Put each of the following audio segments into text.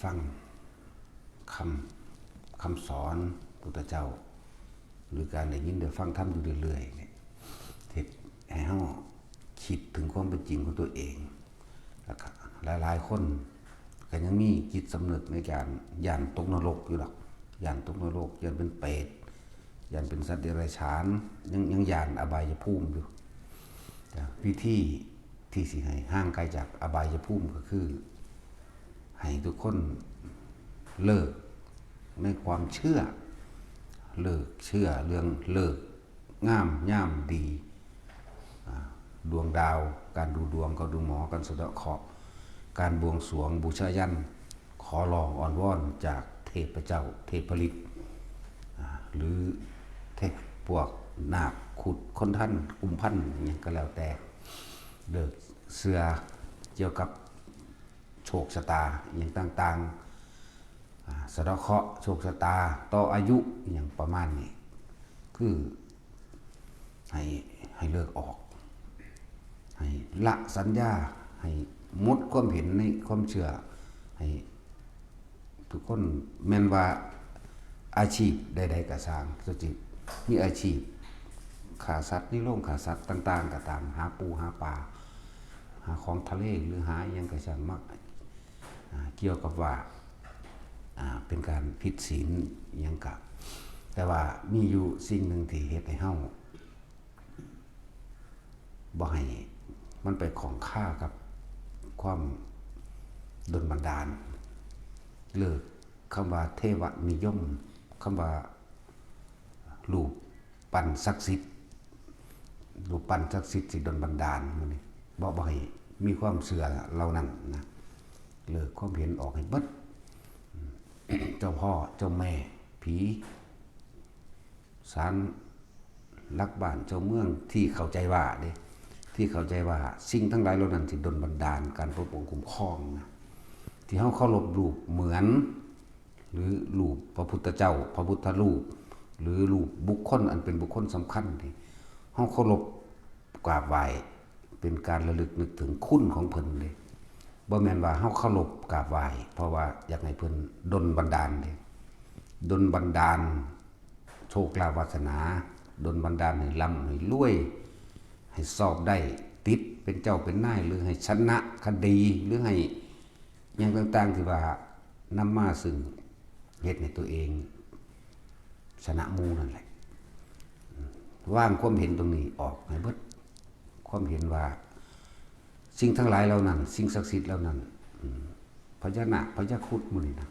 ฟังคำสอนพุทธเจ้าหรือการได้ยินได้ฟังธรรมอยู่เรื่อยๆเนี่ยเฮ็ดให้เฮาคิดถึงความเป็นจริงของตัวเองแล้วก็หลายๆคนก็ยังมีจิตสำนึกในการย่านตกนรกอยู่ดอกย่านตกนรกย่านเป็นเปรตย่านเป็นสัตว์เดรัจฉานยังย่านอบายภูมิอยู่วิธีที่สิให้ห่างไกลจากอบายภูมิก็คือให้ทุกคนเลิกในความเชื่อเลิกเชื่อเรื่องเลิกง่ามย่ามดีดวงดาวการดูดวงก็ดูหมอการสะเดาะเคราะห์การบวงสรวงบูชายัญขอร้องอ้อนวอนจากเทพเจ้าเทพฤทธิ์หรือเทพพวกนาคขุดคนท่านกุมพันอย่างนี้ก็แล้วแต่เลิกเชื่อเกี่ยวกับโชคชะตาอย่างต่างๆสะเดาะเคราะห์โชคชะตาต่ออายุอย่างประมาณนี้คือให้เลิกออกให้ละสัญญาให้หมดความเห็นในความเชื่อให้ทุกคนแม้นว่าอาชีพใดๆก็สร้างสุจิมีอาชีพขาสัตว์นี่โรงขาสัตว์ต่างๆก็ตามหาปูหาปลาหาของทะเลหรือหาอย่างก็ช่างมักเกี่ยวกับว่าเป็นการผิดศีลอย่างกับแต่ว่ามีอยู่สิ่งหนึ่งที่เฮ็ดให้เฮาบ่ให้มันไปของค่ากับความดลบันดาลเลิกคำว่าเทวนิยมคำว่ารูปปั้นศักดิ์สิทธิ์รูปปั้นศักดิ์สิทธิ์สิดลบันดาลมื้อนี้บ่ให้มีความเชื่อเหล่านั้นนะเลิกความเห็นออกให้เบิดเจ้าพ่อเจ้าแม่ผีศาลลักบ้านเจ้าเมืองที่เข้าใจว่าเด้ที่เข้าใจว่าสิ่งทั้งหลายเหล่านั้นสิดลบันดาลการปกป้องคุ้มครองนะที่เฮาเคารพรูปเหมือนหรือรูปพระพุทธเจ้าพระพุทธรูปหรือรูปบุคคลอันเป็นบุคคลสำคัญที่เฮาเคารพกราบไหว้เป็นการระลึกนึกถึงคุณของเพิ่นเลยบ่แม่นว่าเฮาเคารพกราบไหว้เพราะว่าอยากให้เพิ่นดลบันดาลเด้ดลบันดาลโชคลาภวาสนาดลบันดาลให้ร่ำให้รวยให้สอบได้ติดเป็นเจ้าเป็นนายหรือให้ชนะคดีหรือให้อย่างต่างๆที่ว่านำมาซึ่งเฮ็ดให้ตัวเองชนะหมู่นั่นแหละว่างความเห็นตรงนี้ออกให้เบิดความเห็นว่าสิ่งทั้งหลายเหล่านั้นสิ่งศักดิ์สิทธิ์เหล่านั้นพญานาคพญาครุฑหมู่นี้นะ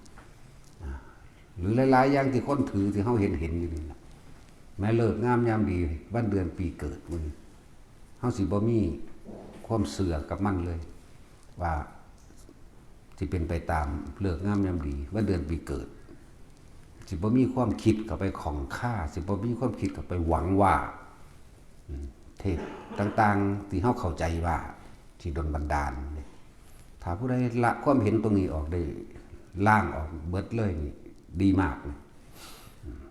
หรือหลายๆอย่างที่คนถือที่เฮาเห็นอยู่นี่นะแม้เลิกงามยามดีวันเดือนปีเกิดมื้อนี้เฮาสิบ่มีความเชื่อกับมันเลยว่าสิเป็นไปตามเลิกงามยามดีวันเดือนปีเกิดสิบ่มีความคิดเข้าไปของค่าสิบ่มีความคิดเข้าไปหวังว่าเทพต่างๆที่เฮาเข้าใจว่าที่ดลบันดาลถ้าผู้ใดละความเห็นตรงนี้ออกได้ล้างออกเบิดเลยนี่ดีมาก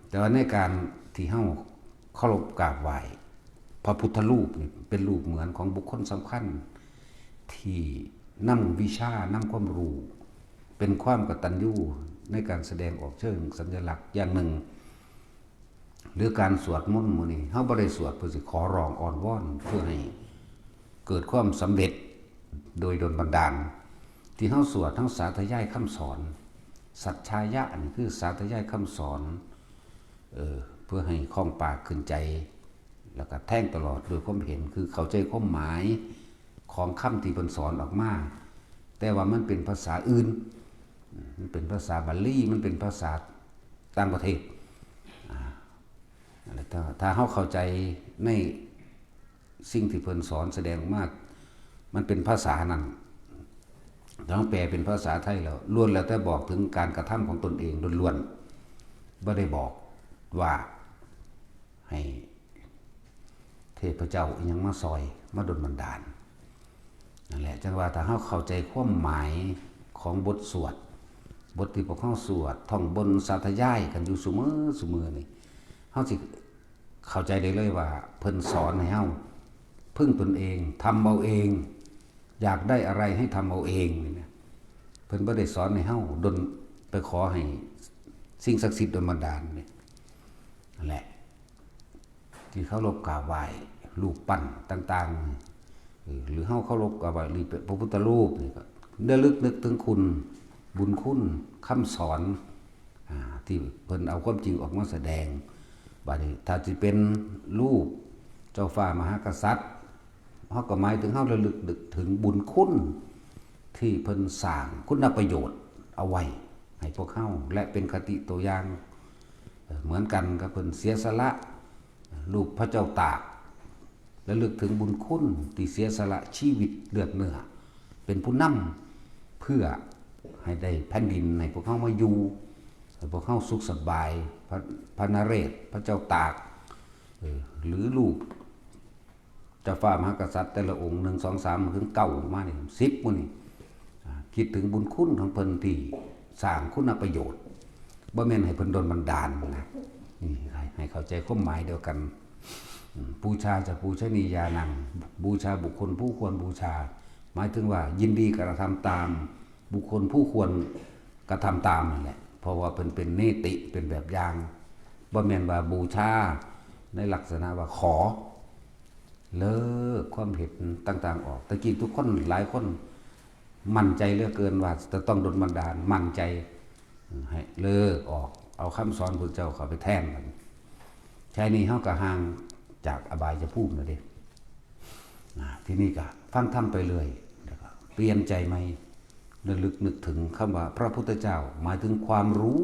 แต่ว่าในการที่เฮาเคารพกราบไหว้พระพุทธรูปนี่เป็นรูปเหมือนของบุคคลสำคัญที่นำวิชานำความรู้เป็นความกตัญญูในการแสดงออกเชิงสัญลักษณ์อย่างหนึ่งหรือการสวดมนต์มื้อนี้เฮาบ่ได้สวดเพื่อสิขอร้องอ้อนวอนเพื่อให้เกิดความสำเร็จโดยดลบันดาลที่เฮาสวดทั้งสาธยายคำสอนสัจฉายะนี่คือสาธยายคำสอนเพื่อให้คล่องปากขึ้นใจแล้วก็แท่งตลอดโดยความเห็นคือเข้าใจความหมายของคำที่เพิ่นสอนออกมาแต่ว่ามันเป็นภาษาอื่นมันเป็นภาษาบาลีมันเป็นภาษาต่างประเทศถ้าเฮาเข้าใจในสิ่งที่เพิ่นสอนแสดงมากมันเป็นภาษานั้นต้องแปลเป็นภาษาไทยแล้วล้วนแล้วแต่บอกถึงการกระทำของตนเองล้วนๆบ่ได้บอกว่าให้เทพเจ้าอิหยังมาซอยมาดลบันดาลนั่นแหละจังว่าถ้าเฮาเข้าใจความหมายของบทสวดบทที่พวกเฮาสวดท่องบนสาธยายกันอยู่ซุมื้อนี่เฮาสิเข้าใจได้เลยว่าเพิ่นสอนให้เฮาพึ่งตนเองทำเอาเองอยากได้อะไรให้ทำเอาเองนี่นะ พิ่นบ่ได้สอนให้เฮาดนไปขอให้สิ่งศักดิ์สิทธิ์ดลบันดาลนี่นั่นแหละที่เคารพกราบไหว้รูปปั้นต่างๆหรือเฮาเคารพกราบไหว้หรือพระพุทธรูปนี่ก็ระลึกนึกถึงคุณบุญคุณคำสอนที่เพิ่นเอาความจริงออกมาแสดงบัดนี้ถ้าสิเป็นรูปเจ้าฟ้ามหากษัตริย์เฮาก็หมายถึงเฮาระลึกนึกถึงบุญคุณที่เพิ่นสร้างคุณประโยชน์เอาไว้ให้พวกเฮาและเป็นคติตัวอย่างเหมือนกันกับเพิ่นเสียสละรูปพระเจ้าตากระลึกถึงบุญคุณที่เสียสละชีวิตเลือดเนื้อเป็นผู้นำเพื่อให้ได้แผ่นดินให้พวกเฮามาอยู่ให้พวกเฮาสุขสบายพระนเรศพระเจ้าตากหรือรูปเจ้าฟ้ามหากษัตริย์แต่ละองค์1 2 3ถึง9มานี่10มื้อนี่คิดถึงบุญคุณของเพิ่นที่สร้างคุณประโยชน์บ่แม่นให้เพิ่นโดนบันดาลนะนี่ให้เข้าใจความหมายเดียวกันบูชาจะปูชนียานังบูชาบุคคลผู้ควรบูชาหมายถึงว่ายินดีกระทำตามบุคคลผู้ควรกระทำตามนั่นแหละเพราะว่าเป็นเนติเป็นแบบอย่างบ่แม่นว่าบูชาในลักษณะว่าขอเลิกความเห็นต่างๆออกตะกี้ทุกคนหลายคนมั่นใจเหลือเกินว่าจะต้องโดนบันดาลมั่นใจให้เลิกออกเอาคำสอนพระเจ้าเข้าไปแทนกันใช่นี่เฮาก็ห่างจากอบายภูมินะเด้ที่นี่ก็ฟังธรรมไปเลยเปลี่ยนใจใหม่ระลึกนึกถึงคำว่าพระพุทธเจ้าหมายถึงความรู้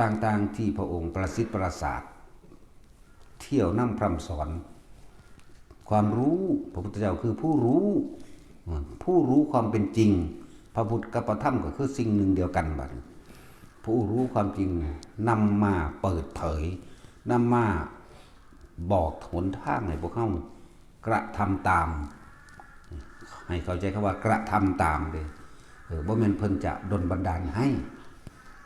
ต่างๆที่พระองค์ประสิทธิ์ประสาทเที่ยวนำพร่ำสอนความรู้พระพุทธเจ้าคือผู้รู้ความเป็นจริงพระพุทธกับพระธรรมก็คือสิ่งหนึ่งเดียวกันบัดผู้รู้ความจริงนำมาเปิดเผยนำมาบอกหนทางให้พวกเขากระทำตามให้เข้าใจคำว่ากระทำตามเลยบ่แม่นเพิ่นจะดลบันดาลให้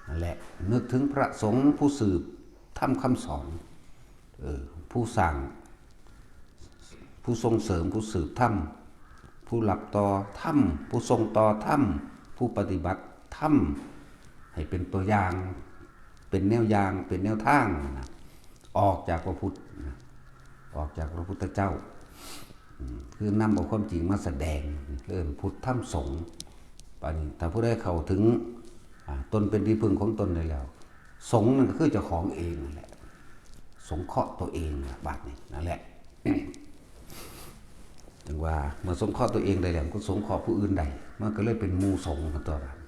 นั่นแหละนึกถึงพระสงฆ์ผู้สืบทำคำสอนผู้สั่งผู้ส่งเสริมผู้สืบธรรมผู้หลับต่อธรรมผู้ทรงต่อธรรมผู้ปฏิบัติธรรมให้เป็นตัวอย่างเป็นแนวอย่างเป็นแนวทางนะออกจากพระพุทธออกจากพระพุทธเจ้าคือนำเอาความจริงมาแสดงเรื่องพุทธธรรมสงฆ์ปานนี้ถ้าผู้ใดเข้าถึงตนเป็นที่พึ่งของตนได้แล้วสงฆ์นั่นก็คือเจ้าของเองนั่นแหละสงเคราะห์ตัวเองบาดนี้นั่นแหละถึงว่าเมื่อสงเคราะห์ตัวเองได้แล้วก็สงเคราะห์ผู้อื่นได้มันก็เลยเป็นหมู่สงฆ์กันตัวนั้น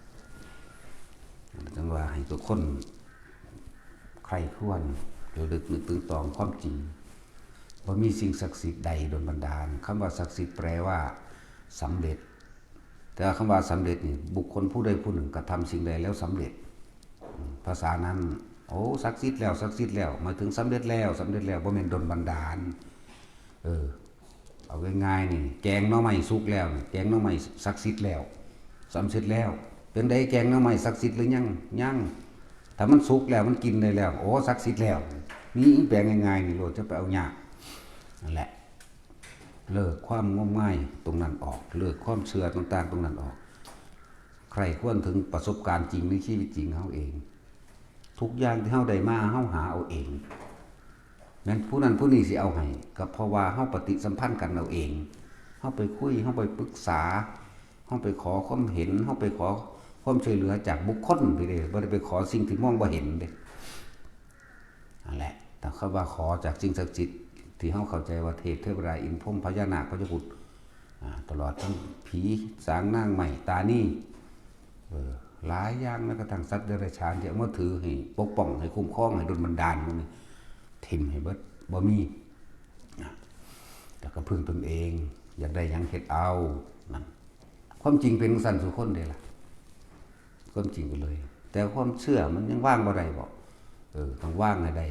ถึงว่าให้ทุกคนใครควรระลึกนึกถึงตองความจริงว่ามีสิ่งศักดิ์สิทธิ์ใดโดนบันดาลคำว่าศักดิ์สิทธิ์แปลว่าสำเร็จแต่คำว่าสำเร็จนี่บุคคลผู้ใดผู้หนึ่งกระทำสิ่งใดแล้วสำเร็จภาษานั้นโอ้ศักดิ์สิทธิ์แล้วศักดิ์สิทธิ์แล้วหมายถึงสำเร็จแล้วบ่แม่นโดนบันดาลเอาง่ายๆนี่แกงหน่อไม้สุกแล้วแกงหน่อไม้ศักดิ์สิทธิ์แล้วสำเร็จแล้วเป็นได้แกงหน่อไม้ศักดิ์สิทธิ์หรือยังถ้ามันสุกแล้วมันกินได้แล้วโอ้ศักดิ์สิทธิ์แล้วนี่แปลงง่ายๆนี่โลดจะไปเอายากนั่นแหละเลิกความงมงายตรงนั้นออกเลิกความเชื่อต่างๆตรงนั้นออกใครควรถึงประสบการณ์จริงในชีวิตจริงเฮาเองทุกอย่างที่เฮาได้มาเฮาหาเอาเองแม้นผู้นั้นผู้นี้สิเอาให้ก็เพราะว่าเฮาปฏิสัมพันธ์กันเอาเองเฮาไปคุยเฮาไปปรึกษาเฮาไปขอความเห็นเฮาไปขอความช่วยเหลือจากบุคคลไปเด้บ่ได้ไปขอสิ่งที่มองบ่เห็นเด้นั่นแหละแต่คำว่าขอจากสิ่งศักดิ์สิทธิ์ที่เฮาเข้าใจว่าเทพเทวดาอินทร์พรหมพญานาคพระเจ้าพุทธตลอดทั้งผีสางนางใหม่ตานี่หลายอย่างแม้กระทั่งสัตว์เดรัจฉานที่เอามาถือให้ปกป้องให้คุ้มครองให้ดลบันดาลมันนี่ทิ่มให้เบิดบ่มีแต่ก็พึ่งตนเองอยากได้หยังเฮ็ดเอานั่นความจริงเป็นสั่นสุคนเด้ล่ะความจริงก็เลยแต่ความเชื่อมันยังว่างบ่ได้บ่ต้องว่างให้ได้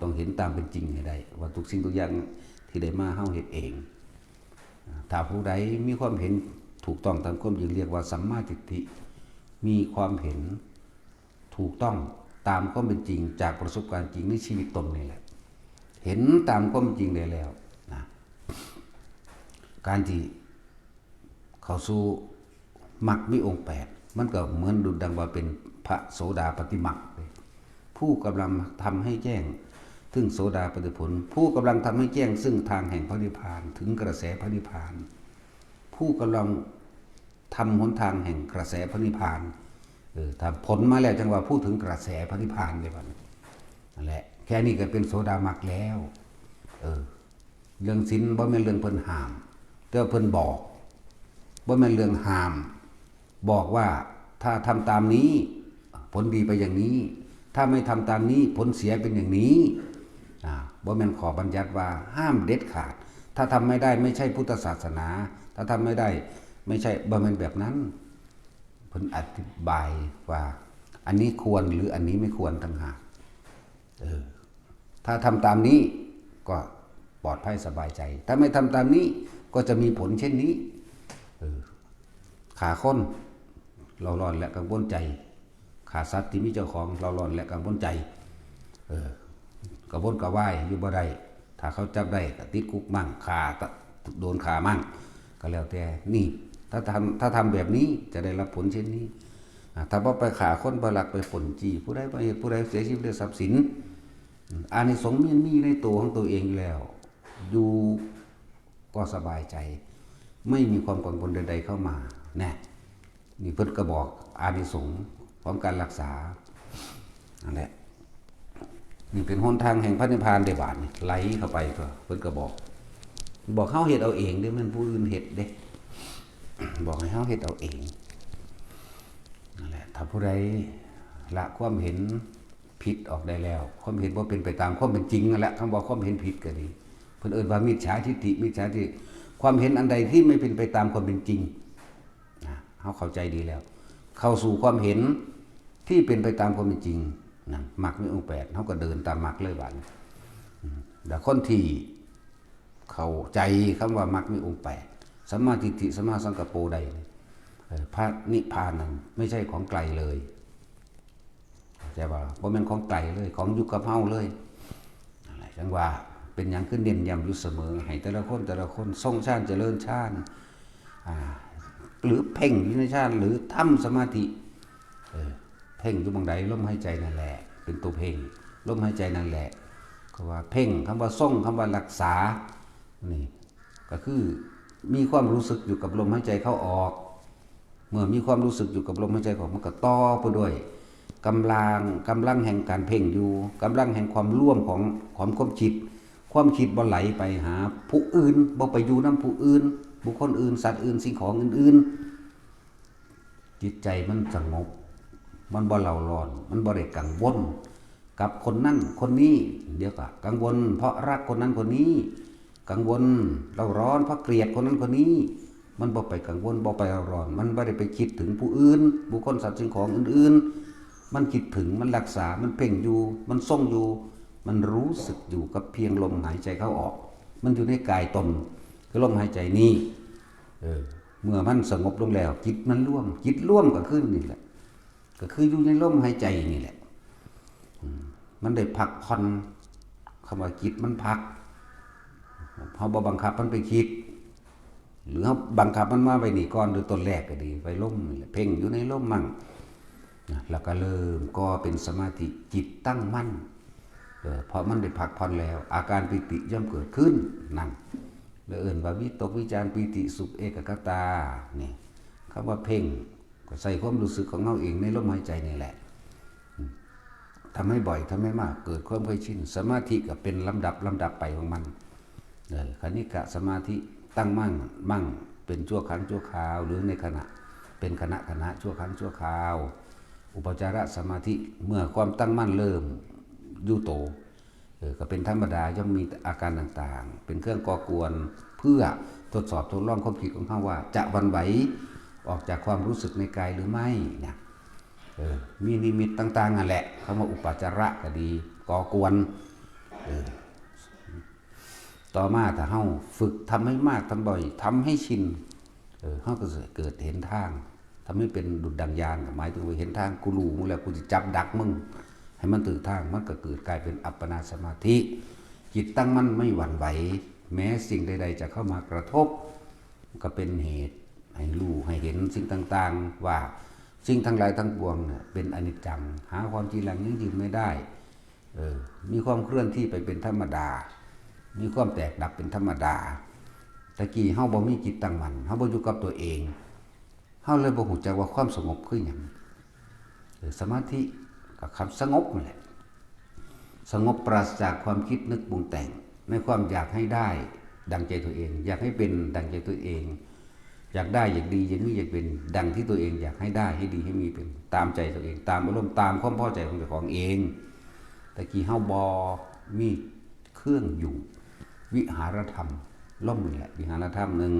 ต้องเห็นตามเป็นจริงให้ได้ว่าทุกสิ่งทุกอย่างที่ได้มาเฮาเฮ็ดเองถ้าผู้ใดมีความเห็นถูกต้องตามความจริงเรียกว่าสัมมาทิฏฐิมีความเห็นถูกต้องตามความเป็นจริงจากประสบการณ์จริงในชีวิตตนนี่แหละเห็นตามความจริงได้แล้วนะการที่เข้าสู่มรรคมีองค์8 มันก็เหมือนดุจดังว่าเป็นพระโสดาปฏิมักเลยผู้กำลังทำให้แจ้งถึงโสดาปฏิผลผู้กำลังทำให้แจ้งซึ่งทางแห่งพระนิพพานถึงกระแสพระนิพพานผู้กำลังทำหนทางแห่งกระแสพระนิพพานถ้าผลมาแล้วจังว่าพูดถึงกระแสพระนิพพานเลยวันนั่นแหละแค่นี้ก็เป็นโสดามักแล้วเรื่องศีลบ่แม่นเรื่องเพิ่นห้ามแต่เพิ่นบอกบ่แม่นเรื่องห้ามบอกว่าถ้าทำตามนี้ผลดีไปอย่างนี้ถ้าไม่ทำตามนี้ผลเสียเป็นอย่างนี้บ่แม่นขอบัญญัติว่าห้ามเด็ดขาดถ้าทำไม่ได้ไม่ใช่พุทธศาสนาถ้าทำไม่ได้ไม่ใช่บ่แม่นแบบนั้นเพิ่นอธิบายว่าอันนี้ควรหรืออันนี้ไม่ควรต่างหากถ้าทำตามนี้ก็ปลอดภัยสบายใจถ้าไม่ทำตามนี้ก็จะมีผลเช่นนี้ขาค้นเราร้อนและกังวลใจขาสัตว์ที่มีเจ้าของเราร้อนและกังวลใจกระวนกระวายอยู่บ่ได้ถ้าเขาจับได้ก็ติดคุกมั่งขาโดนขามั่งก็แล้วแต่นี่ถ้าทำแบบนี้จะได้รับผลเช่นนี้ถ้าบ่ไปขาคนบ่ลักไปฝนจี้ผู้ใดบ่เหตุผู้ใดเสียชีวิตด้วยทรัพย์สินอานิสงส์มีในตัวของตัวเองแล้วอยู่ก็สบายใจไม่มีความกังวลใดๆเข้ามาแน่นี่เพิ่นก็บอกอานิสงส์ของการรักษานั่นแหละนี่เป็นหนทางแห่งพระนิพพานได้บาดนี่ไหลเข้าไปก็เพิ่นก็บอกเฮาเฮ็ดเอาเองเด้มันผู้อื่นเฮ็ดเด้บอกให้เฮาเฮ็ดเอาเองนั่นแหละถ้าผู้ใดละความเห็นผิดออกได้แล้วความเห็นบ่เป็นไปตามความเป็นจริงนั่นแหละคำว่าความเห็นผิดก็ดีเพิ่นเอิ้นว่ามิจฉาทิฏฐิความเห็นอันใดที่ไม่เป็นไปตามความเป็นจริงเฮาเข้าใจดีแล้วเข้าสู่ความเห็นที่เป็นไปตามความเป็นจริงนั่นมรรคมีองค์8เฮาก็เดินตามมรรคเลยบาดแต่คนที่เข้าใจคำว่ามรรคมีองค์8สัมมาทิฏฐิสัมมาสังกัปโปใดพระนิพพานนั้นไม่ใช่ของไกลเลยใช่ป่ะบ่แม่นของไกลเลยของอยู่กับเฮาเลยอะไรจังว่าเป็นหยังขึ้นเน้นย้ำอยู่เสมอให้แต่ละคนทรงฌานเจริญฌานหรือเพ่งอยู่ในฌานหรือทำสมาธิเพ่งอยู่บางใดลมหายใจนั่นแหละเป็นตัวเพ่งลมหายใจนั่นแหละก็ว่าเพ่งคำว่าทรงคำว่ารักษานี่ก็คือมีความรู้สึกอยู่กับลมหายใจเข้าออกเมื่อมีความรู้สึกอยู่กับลมหายใจของมันก็ต่อไปด้วยกำลังแห่งการเพ่งอยู่กำลังแห่งความร่วมของความคิดบ่ไหลไปหาผู้อื่นบ่ไปอยู่นำผู้อื่นบุคคลอื่นสัตว์อื่นสิ่งของอื่นๆจิตใจมันสงบมันบ่เล่าร้อนมันบ่ได้กังวลกับคนนั้นคนนี้เดี๋ยวก็กังวลเพราะรักคนนั้นคนนี้กังวลเล่าร้อนเพราะเกลียดคนนั้นคนนี้มันบ่ไปกังวลบ่ไปเล่าร้อนมันบ่ได้ไปคิดถึงผู้อื่นบุคคลสัตว์สิ่งของอื่นๆมันคิดถึงมันรักษามันเพ่งอยู่มันทรงอยู่มันรู้สึกอยู่กับเพียงลมหายใจเข้าออกมันอยู่ในกายตนคือลมหายใจนี้เมื่อมันสงบลงแล้วจิตมันร่วมก็ขึ้นนี่แหละก็คืออยู่ในลมหายใจนี่แหละมันได้พักผ่อนคำว่าจิตมันพักเฮาบ่บังคับมันไปคิดหรือเฮาบังคับมันมาไว้นี่ก่อนโดยต้นแรกก็ดีไปลมนี่แหละเพ่งอยู่ในลมมั่งแล้วก็เริ่มก็เป็นสมาธิจิตตั้งมั่นพอมันได้พักผ่อนแล้วอาการปิติย่อมเกิดขึ้นนั่นแล้วเอิ้นว่าวิตกวิจารปิติสุขเอกคตานี่คำว่าเพ่งก็ใส่ความรู้สึกของเฮาเองในลมหายใจนี่แหละทำให้บ่อยทำให้มากเกิดความเคยชินสมาธิก็เป็นลำดับไปของมันคณิกะสมาธิตั้งมั่งเป็นชั่วครั้งชั่วคราวหรือในขณะเป็นขณะชั่วครั้งชั่วคราวอุปจารสมาธิเมื่อความตั้งมั่นเริ่มอยู่โตก็เป็นธรรมดาย่อมมีอาการต่างๆเป็นเครื่องก่อกวนเพื่อทดลองความคิดของเขาว่าจะหวั่นไหวออกจากความรู้สึกในกายหรือไม่เนี่ยมีนิมิตต่างๆนั่นแหละคำว่าอุปจาระก็ดีก่อกวนต่อมาถ้าเฮาฝึกทำให้มากทำบ่อยทำให้ชินเฮาก็จะเกิดเห็นทางทำให้เป็นดุจดังยานหมายถึงว่าเห็นทางกูรู้มึงแล้วกูจะจับดักมึงให้มันตื่นทางมันก็เกิดกลายเป็นอัปปนาสมาธิจิตตั้งมั่นไม่หวั่นไหวแม้สิ่งใดๆจะเข้ามากระทบก็เป็นเหตุให้รู้ให้เห็นสิ่งต่างๆว่า สิ่งทั้งหลายทั้งปวงเนี่ยเป็นอนิจจังหาความจริงแหล่งยั่งยืนไม่ได้มีความเคลื่อนที่ไปเป็นธรรมดามีความแตกดับเป็นธรรมดาตะกี้เฮาบ่มีจิตตั้งมั่นเฮาบ่อยู่กับตัวเองเฮาเลยบ่ฮู้จักว่าความสงบคือหยังสมาธิกับคำสงบนั่นแหละสงบปราศจากความคิดนึกปรุงแต่งในความอยากให้ได้ดังใจตัวเองอยากให้เป็นดังใจตัวเองอยากได้อยากดีอยากมีอยากเป็นดังที่ตัวเองอยากให้ได้ให้ดีให้มีเป็นตามใจตัวเองตามอารมณ์ตามความพอใจของเจ้าของเองตะกี้เฮาบ่มีเครื่องอยู่วิหารธรรมล่มนี่แหละวิหารธรรมหนึ่ง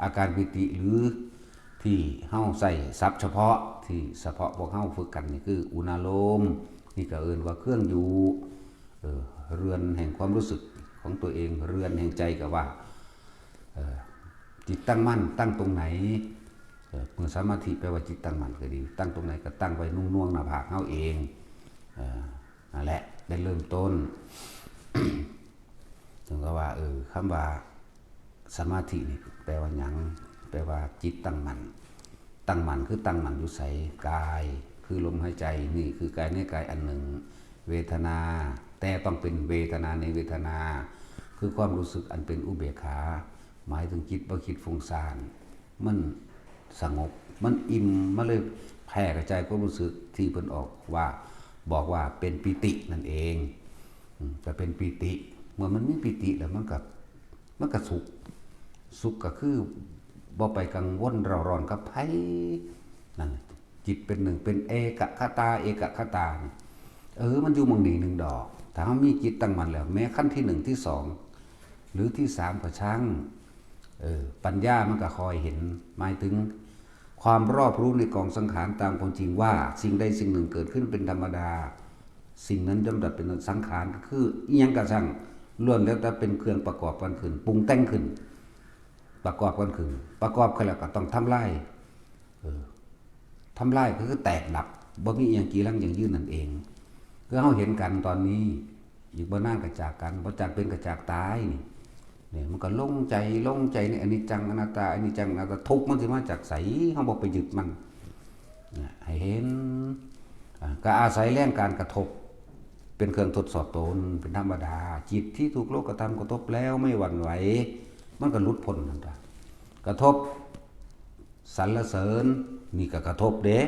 อาการปิติหรือที่เฮาใส่ศัพท์เฉพาะที่เฉพาะพวกเฮาฝึกกันนี่คืออุณาโลมนี่ก็เอิ้นว่าเครื่องอยู่เรือนแห่งความรู้สึกของตัวเองเรือนแห่งใจก็ว่าจิตตั้งมั่นตั้งตรงไหนเมื่อสมาธิแปลว่าจิตตั้งมั่นก็ดีตั้งตรงไหนก็ตั้งไว้นุ่งๆหน้าผากเฮาเองนั่นแหละได้เริ่มต้น ถึงก็ว่าคำว่าสมาธินี่แปลว่าหยังแปลว่าจิตตั้งมั่นตั้งมั่นคือตั้งมั่นอยู่ใส่กายคือลมหายใจนี่คือกายในกายอันหนึ่งเวทนาแต่ต้องเป็นเวทนาในเวทนาคือความรู้สึกอันเป็นอุเบกขาหมายถึงจิตบ่คิดฟุ้งซ่านมันสงบมันอิ่มมันเลยแผ่กระจายความรู้สึกที่เพิ่นออกว่าบอกว่าเป็นปิตินั่นเองจะเป็นปิติเมื่อมันมีปิติแล้วมันก็สุขก็คือบ่ไปกังวลเร่าร้อนกับไผนั่นจิตเป็นหนึ่งเป็นเอกคตามันอยู่หม่องนี้หนึ่งดอกถ้าเฮามีจิตตั้งมั่นแล้วแม้ขั้นที่1ที่2หรือที่3ก็ช่างปัญญามันก็คอยเห็นหมายถึงความรอบรู้ในกองสังขารตามความจริงว่าสิ่งใดสิ่งหนึ่งเกิดขึ้นเป็นธรรมดาสิ่งนั้นย่อมดับเป็นสังขารก็คืออิหยังก็ช่างล้วนแล้วแต่เป็นเครื่องประกอบกันขึ้นปรุงแต่งขึ้นประกอบกันขึ้นประกอบขึ้นแล้วก็ต้องทำลายทำลายก็คือแตกดับบ่มีอิหยังกี่ลังอย่างยืนนั่นเองคือเฮาเห็นกันตอนนี้อีกบ่นานก็จากกันบ่จากเป็นก็จากตายนี่มันก็ลงใจในอนิจจังอนัตตาทุกข์มันสิมาจากไสเฮาบ่ไปยึดมันให้เห็นก็อาศัยแรงการกระทบเป็นเครื่องทดสอบตนเป็นธรรมดาจิตที่ถูกโลกกระทำกระทบแล้วไม่หวั่นไหวมันก็หลุดพ้นนั่นล่ะกระทบสรรเสริญนี่ก็กระทบเด้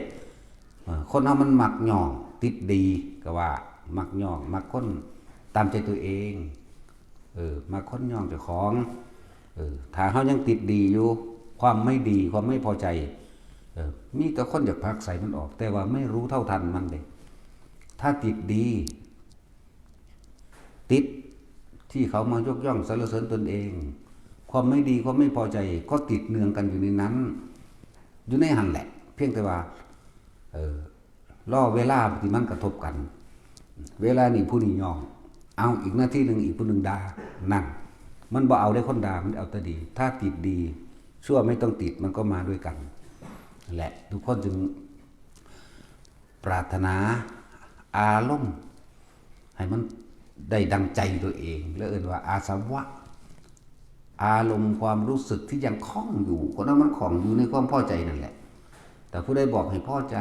คนเฮามันมักย่องติดดีก็ว่ามักย่องมักคนตามใจตัวเองมักคนย่องเจ้าของถ้าเฮายังติดดีอยู่ความไม่ดีความไม่พอใจมีแต่คนอยากผลักไสมันออกแต่ว่าไม่รู้เท่าทันมันเด้ถ้าติดดีติดที่เขามายกย่องสรรเสริญตนเองความไม่ดีความไม่พอใจก็ติดเนืองกันอยู่ในนั้นอยู่ในหันแหละเพียงแต่ว่าล่อเวลาที่มันกระทบกันเวลานี่ผู้นี้ย่องเอาอีกหน้าที่นึงอีกผู้นึงด่านั่นมันบ่เอาได้คนด่ามันเอาแต่ดีถ้าติดดีชั่วไม่ต้องติดมันก็มาด้วยกันแหละทุกคนจึงปรารถนาอารมณ์ให้มันได้ดังใจตัวเองแล้วเอ่ยว่าอาสวะอารมณ์ความรู้สึกที่ยังคล้องอยู่คนนั้นมันคล้องอยู่ในความพอใจนั่นแหละแต่ผู้ใดบอกให้พอใจ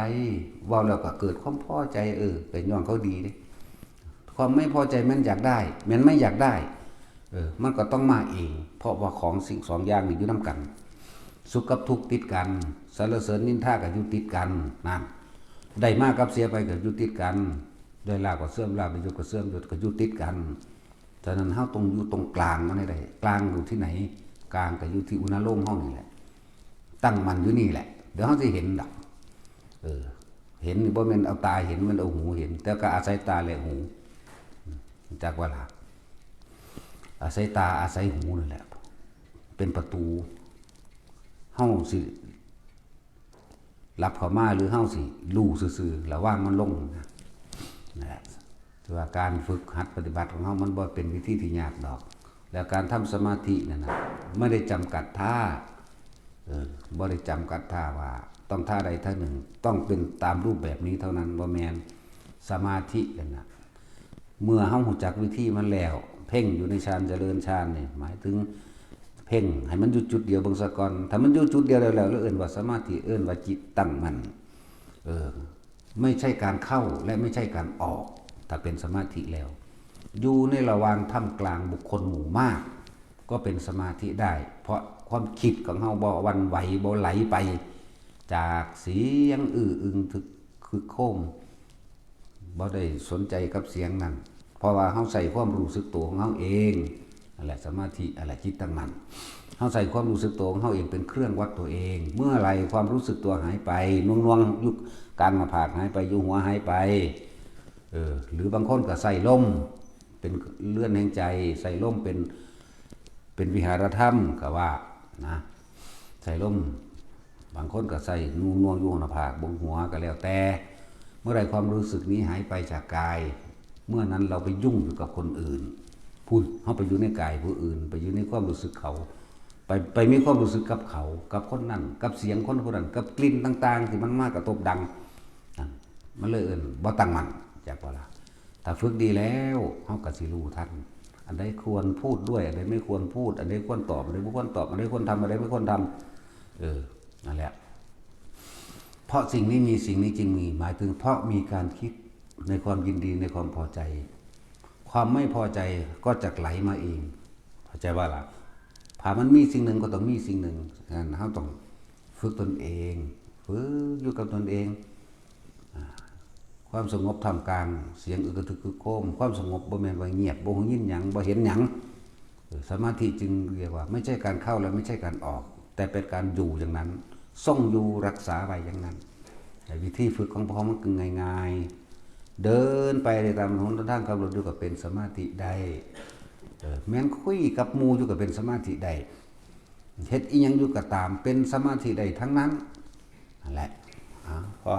ว่าแล้วก็เกิดความพอใจเป็นย่องเขาดีดิความไม่พอใจมันอยากได้มันไม่อยากได้มันก็ต้องมาเองเพราะว่าของสิ่งสองอย่างนี่อยู่นำกันสุขกับทุกข์ติดกันสรรเสริญนินทาก็อยู่ติดกันนั่นได้มากกับเสียไปก็อยู่ติดกันได้ลาบก็เสื่อมลาบได้ยศก็เสื่อมยศก็อยู่ติดกันฉะนั้นเฮาต้องอยู่ตรงกลางมันให้ได้กลางอยู่ที่ไหนกลางก็อยู่ที่อุณโลมเฮานี่แหละตั้งมันอยู่นี่แหละเดี๋ยวเฮาสิเห็นดอกเห็นบ่แม่นเอาตาเห็นมันเอาหูเห็นแต่ก็อาศัยตาและหูจากว่าล่ะอาศัยตาอาศัยหูนั่นแหละเป็นประตูเฮาสิรับเข้ามาหรือเฮาสิรู้ซื่อๆระว่างมันลงนะถือว่าการฝึกหัดปฏิบัติของเฮามันบ่เป็นวิธีที่ยากดอกแล้วการทำสมาธินั่นน่ะไม่ได้จำกัดท่าบ่ได้จำกัดท่าว่าต้องท่าใดท่าหนึ่งต้องเป็นตามรูปแบบนี้เท่านั้นบ่แม่นสมาธินั่นน่ะเมื่อเฮารู้จักวิธีมันแล้วเพ่งอยู่ในฌานเจริญฌานนี่หมายถึงเพ่งให้มันอยู่จุดเดียวเบิ่งซะก่อนถ้ามันอยู่จุดเดียวแล้วเอิ้นว่าสมาธิเอิ้นว่าจิตตั้งมั่น เออไม่ใช่การเข้าและไม่ใช่การออกถ้าเป็นสมาธิแล้วอยู่ในระหว่างท่ามกลางบุคคลหมู่มากก็เป็นสมาธิได้เพราะความคิดของเฮาบ่หวันไหวบ่ไหลไปจากเสียงอื้ออึงทึกคือโคมบ่ได้สนใจกับเสียงนั้นเพราะว่าเฮาใส่ความรู้สึกตัวของเฮาเองนั่นแหละสมาธิอะไรจิตตั้งมั่นเฮาใส่ความรู้สึกตัวของเฮาเองเป็นเครื่องวัดตัวเองเมื่อไรความรู้สึกตัวหายไปน่วงๆยุคการมาผากหายไปอยู่หัวหายไปหรือบางคนก็ใส่ลมเป็นเลื่อนแห่งใจใส่ลมเป็นวิหารธรรมก็ว่านะใส่ลมบางคนก็ใส่น่วงอยู่หน้าผากบนหัวก็แล้วแต่เมื่อไรความรู้สึกนี้หายไปจากกายเมื่อนั้นเราไปยุ่งอยู่กับคนอื่นพูดเขาไปอยู่ในกายผู้อื่นไปอยู่ในความรู้สึกเขาไปมีความรู้สึกกับเขากับคนนั้นกับเสียงคนนั้นกับกลิ่นต่างๆที่มันมากระทบดังมันเลยบ่ตั้งมั่นจากเวลาถ้าฝึกดีแล้วเขาก็สิรู้ทันอันใดควรพูดด้วยอันใดไม่ควรพูดอันใดควรตอบอันใดไม่ควรตอบอันใดควรทำอันใดไม่ควรทำนั่นแหละเพราะสิ่งนี้มีสิ่งนี้จึงมีหมายถึงเพราะมีการคิดในความยินดีในความพอใจความไม่พอใจก็จะไหลมาเองเข้าใจว่าล่ะถ้ามันมีสิ่งหนึ่งก็ต้องมีสิ่งหนึ่งงั้นเราต้องฝึกตนเองฝึกอยู่กับตนเองความสงบท่ามกลางเสียงอึกกระทึกคึกโครมความสงบบ่แม่นว่าเงียบบ่ยินหยังบ่เห็นหยังสมาธิจึงเรียกว่าไม่ใช่การเข้าและไม่ใช่การออกแต่เป็นการอยู่อย่างนั้นทรงอยู่รักษาไว้อย่างนั้นแต่วิธีฝึกของพระมันคือง่ายๆเดินไปในตามหนทางขับรถอยู่กับเป็นสมาธิได้แม้นคุยกับหมู่อยู่กับเป็นสมาธิได้เฮ็ดอีหยังอยู่ก็ตามเป็นสมาธิได้ทั้งนั้นนั่นแหละพอ